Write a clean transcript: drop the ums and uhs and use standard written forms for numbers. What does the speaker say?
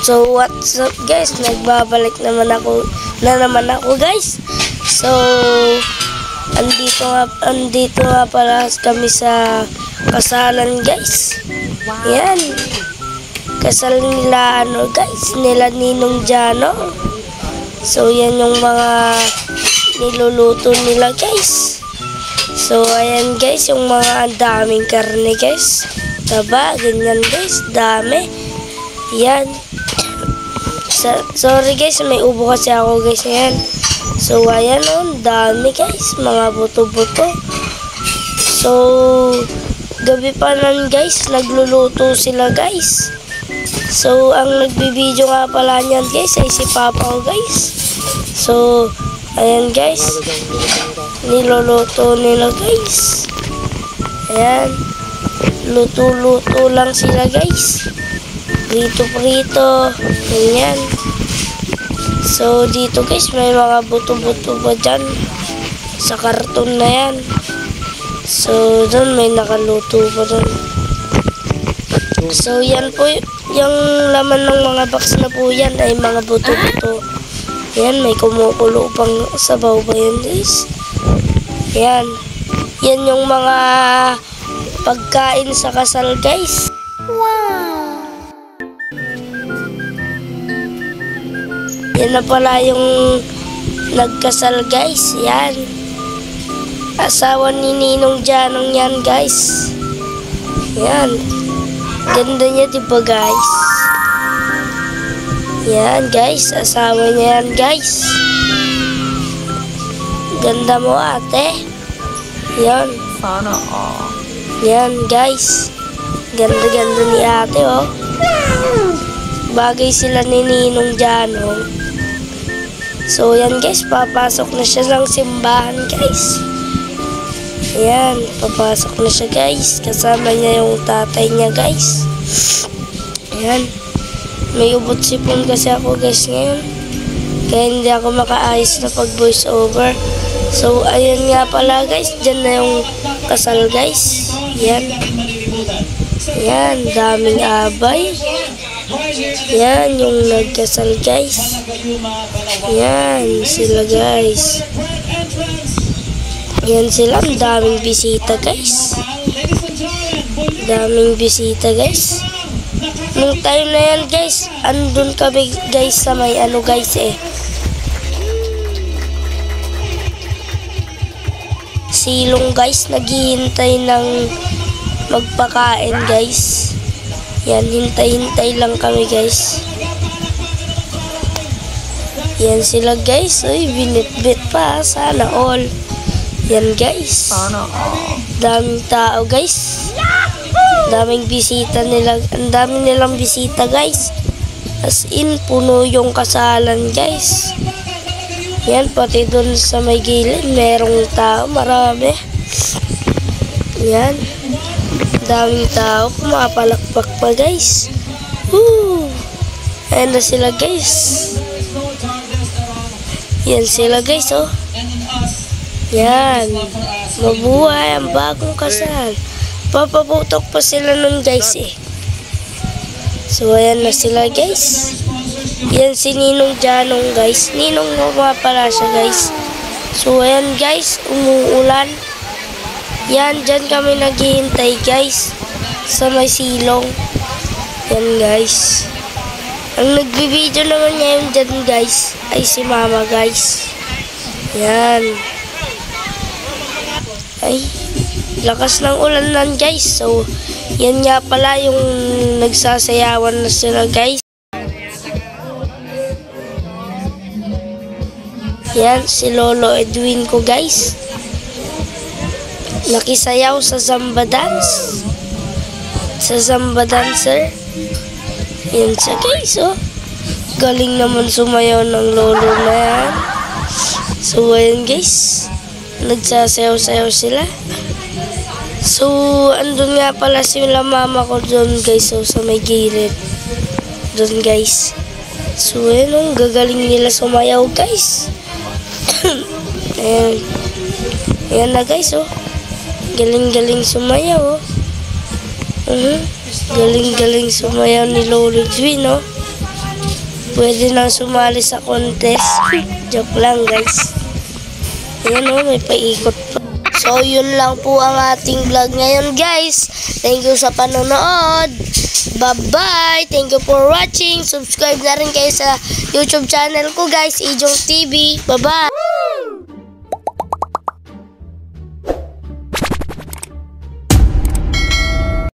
So what's up guys, nagbabalik na naman ako guys. So andito nga pala kami sa kasalan guys. Yan, kasal nila guys, nila Ninong Jano. So yan yung mga niluluto nila guys. So ayan guys, yung mga daming karne guys, taba, ganyan guys, dami. Yan. Sorry guys, may ubo kasi ako guys. Ayan. So ayan dami guys, mga buto-buto. So gabi pa nan guys, nagluluto sila guys. So ang nagbibideo nga pala niyan guys ay si Papa ko guys. So ayan guys, niluluto nila guys. Ayan, luto-luto lang sila guys, prito-prito, ganyan. So dito guys, may mga buto-buto pa dyan sa karton na yan. So doon may nakaluto pa doon. So yan po, yung laman ng mga box na po yan ay mga buto-buto. Yan, may kumukulo pang sabaw ba yan guys. Yan, yan yung mga pagkain sa kasal guys. Wow! Yan na pala yung nagkasal guys. Yan, asawa ni Ninong Janong yan guys. Yan, ganda niya diba guys. Yan guys, asawa niya yan guys. Ganda mo ate. Yan, sana all. Yan guys, ganda-ganda ni ate oh. Bagay sila ni Ninong Janong. So yan guys, papasok na siya ng simbahan guys. Ayan, papasok na siya guys. Kasama niya yung tatay niya guys. Ayan, may ubot sipon kasi ako guys ngayon, kaya hindi ako makaayos na pag voice over. So ayan nga pala guys, dyan na yung kasal guys. Yan, yan, daming abay. Yan yung nagkasal guys. Yan sila guys. Yan sila, daming bisita guys. Daming bisita guys. Nung time na yan guys, andun kami guys sa may guys silong guys, naghihintay ng magpakain guys. Yan, hintay-hintay lang kami guys. Yan sila guys. Uy, binitbit pa, sana all. Yan guys, Sana all. daming tao guys. Daming bisita nila, ang dami nilang bisita guys. As in, puno yung kasalan guys. Yan, pati dun sa may gilid, merong tao, marami. Yan, daming tao, kumapalakpak pa guys. Woo! Ayan na sila guys. Yan sila guys oh. Yan, mabuhay ang bagong kasal. Papaputok pa sila nun guys So ayan na sila guys. Yan si Ninong Janong guys. Ninong mo nga pala siya guys. So ayan guys, umuulan. Yan, dyan kami naghihintay guys, sa may silong. Yan guys. Ang nagbibideo naman ngayon dyan guys ay si mama guys. Yan. Ay, lakas ng ulan nan guys. So yan nga pala yung nagsasayawan na sila guys. Yan, si Lolo Edwin ko guys, nakisayaw sa Zamba dance, sa Zamba dancer. Yan siya guys oh. Galing naman sumayaw ng lolo na yan. So ayan guys, nagsasayaw-sayaw sila. So andun nga pala sila mama ko doon guys oh, sa may gilid doon guys. So ayan oh, gagaling nila sumayaw guys. Ayan, ayan na guys oh, galing-galing sumayaw oh. Galing-galing sumayaw ni Lolo Edwin oh. pwede nang sumali sa contest. Joke lang guys. Ayan o, may paikot pa. So, yun lang po ang ating vlog ngayon guys. Thank you sa panonood. Bye-bye. Thank you for watching. Subscribe na rin kayo sa YouTube channel ko guys, Ijong TV. Bye-bye.